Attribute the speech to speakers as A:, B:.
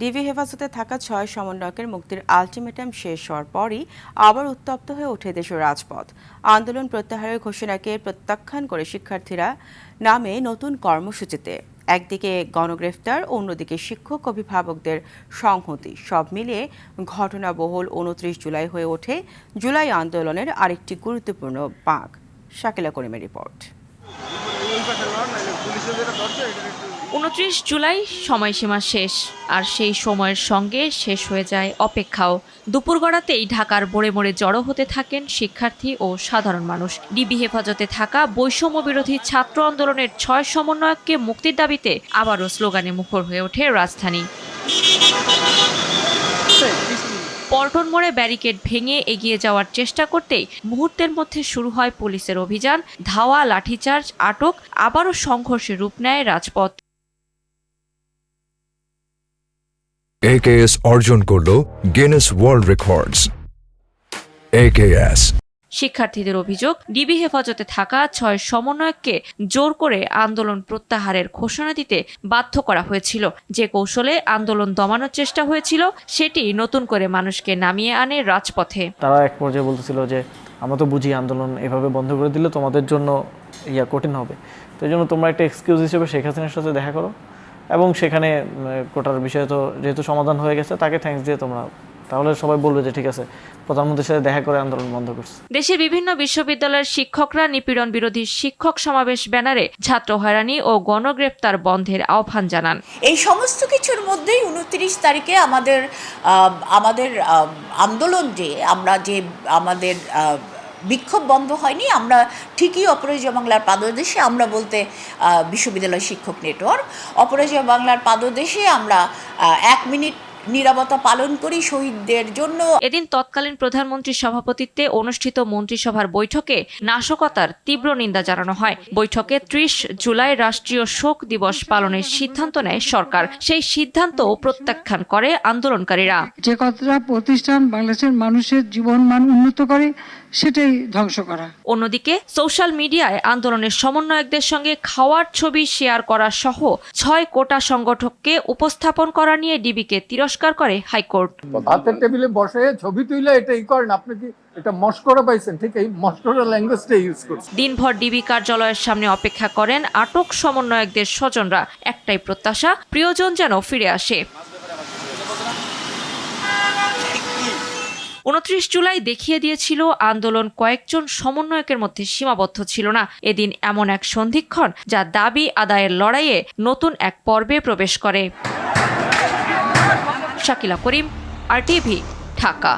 A: DB হেফাজতে থাকা ৬ সমন্বয়কের মুক্তির আলটিমেটাম শেষ হওয়ার পরই আবার উত্তপ্ত হয়ে ওঠে দেশের রাজপথ। আন্দোলন প্রত্যাহারের ঘোষণাকে প্রত্যাখ্যান করে শিক্ষার্থীরা নামে নতুন কর্মসূচিতে। একদিকে গণগ্রেফতার, অন্যদিকে শিক্ষক অভিভাবকদের সংহতি, সব মিলিয়ে ঘটনাবহুল ২৯ জুলাই হয়ে ওঠে জুলাই আন্দোলনের আরেকটি গুরুত্বপূর্ণ বাঁক। শাকিলা করিমের রিপোর্ট।
B: ২৯ জুলাই সময়সীমা শেষ, আর সেই সময়ের সঙ্গে শেষ হয়ে যায় অপেক্ষাও। দুপুর গড়াতেই ঢাকার মোড়ে মোড়ে জড়ো হতে থাকেন শিক্ষার্থী ও সাধারণ মানুষ। ডিবি হেফাজতে থাকা বৈষম্য বিরোধী ছাত্র আন্দোলনের ৬ সমন্বয়ককে মুক্তির দাবিতে আবারও স্লোগানে মুখর হয়ে ওঠে রাজধানী। পল্টন মোড়ে ব্যারিকেড ভেঙে এগিয়ে যাওয়ার চেষ্টা করতেই মুহূর্তের মধ্যে শুরু হয় পুলিশের অভিযান, ধাওয়া, লাঠিচার্জ, আটক, আবারও সংঘর্ষে রূপ নেয় রাজপথ।
C: AKS অর্জন করল গিনেস ওয়ার্ল্ড রেকর্ডস। AKS
B: শিক্ষার্থীদের অভিযোগ, ডিবি হেফাজতে থাকা ৬ সমন্বয়ককে জোর করে আন্দোলন প্রত্যাহারের ঘোষণা দিতে বাধ্য করা হয়েছিল। যে কৌশলে আন্দোলন দমানোর চেষ্টা হয়েছিল, সেটি নতুন করে মানুষকে নামিয়ে আনে রাজপথে।
D: তারা এক পর্যায়ে বলতেছিল যে আমরা তো বুঝি আন্দোলন এভাবে বন্ধ করে দিলে তোমাদের জন্য কঠিন হবে, তো এই জন্য তোমরা একটা এক্সকিউজ হিসেবে শেখ হাসিনার সাথে দেখা করো, এবং সেখানে কোটার বিষয়ে তো যেহেতু সমাধান হয়ে গেছে, তাকে থ্যাঙ্কস দিয়ে তোমরা, তাহলে সবাই বলবে যে ঠিক আছে, প্রধানমন্ত্রীর সাথে দেখা করে আন্দোলন বন্ধ করছে।
B: দেশের বিভিন্ন বিশ্ববিদ্যালয়ের শিক্ষকরা নিপীড়ন বিরোধী শিক্ষক সমাবেশ ব্যানারে ছাত্র হয়রানি ও গণগ্রেফতার বন্ধের আহ্বান জানান।
E: এই সমস্ত কিছুর মধ্যেই ২৯ তারিখে আমাদের আন্দোলন আমাদের বিক্ষোভ বন্ধ হয়নি। আমরা ঠিকই অপরাজেয় বাংলার পাদদেশে, আমরা বলতে বিশ্ববিদ্যালয় শিক্ষক নেটওয়ার্ক, অপরাজেয় বাংলার পাদদেশে আমরা ১ মিনিট নীরবতা পালন করি শহীদদের জন্য।
B: এদিন তৎকালীন প্রধানমন্ত্রীর সভাপতিত্বে অনুষ্ঠিত মন্ত্রিসভার বৈঠকে নাশকতার তীব্র নিন্দা জানানো হয়। বৈঠকে ৩০ জুলাই রাষ্ট্রীয় শোক দিবস পালনের সিদ্ধান্ত নেয় সরকার। সেই সিদ্ধান্ত প্রত্যাখ্যান করে আন্দোলনকারীরা।
F: যে কতটা প্রতিষ্ঠান বাংলাদেশের মানুষের জীবনমান উন্নত করে, সেটাই ধ্বংস করা।
B: অন্যদিকে সোশ্যাল মিডিয়ায় আন্দোলনের সমন্বয়কদের সঙ্গে খাওয়ার ছবি শেয়ার করা সহ ৬ কোটা সংগঠককে উপস্থাপন করা নিয়ে ডিবিকে তিরস্কার করে হাইকোর্ট।
G: হাতের টেবিলে বসে ছবি তুলে এটাই করেন, আপনি কি এটা মস্করা পাইছেন? ঠিক এই মস্করা ল্যাঙ্গুয়েজটা ইউজ করছেন।
B: দিনভর ডিবি কার্যালয়ের সামনে অপেক্ষা করেন আটক সমন্বয়কদের স্বজনরা। একটাই প্রত্যাশা, প্রিয়জন যেন ফিরে আসে। ২৯ জুলাই দেখিয়ে দিয়েছিল আন্দোলন কয়েকজন সমন্বয়কের মধ্যে সীমাবদ্ধ ছিল না। এদিন এমন এক সন্ধিক্ষণ যা দাবি আদায়ের লড়াইয়ে নতুন এক পর্বে প্রবেশ করে। শাকিলা করিম, RTV, ঢাকা।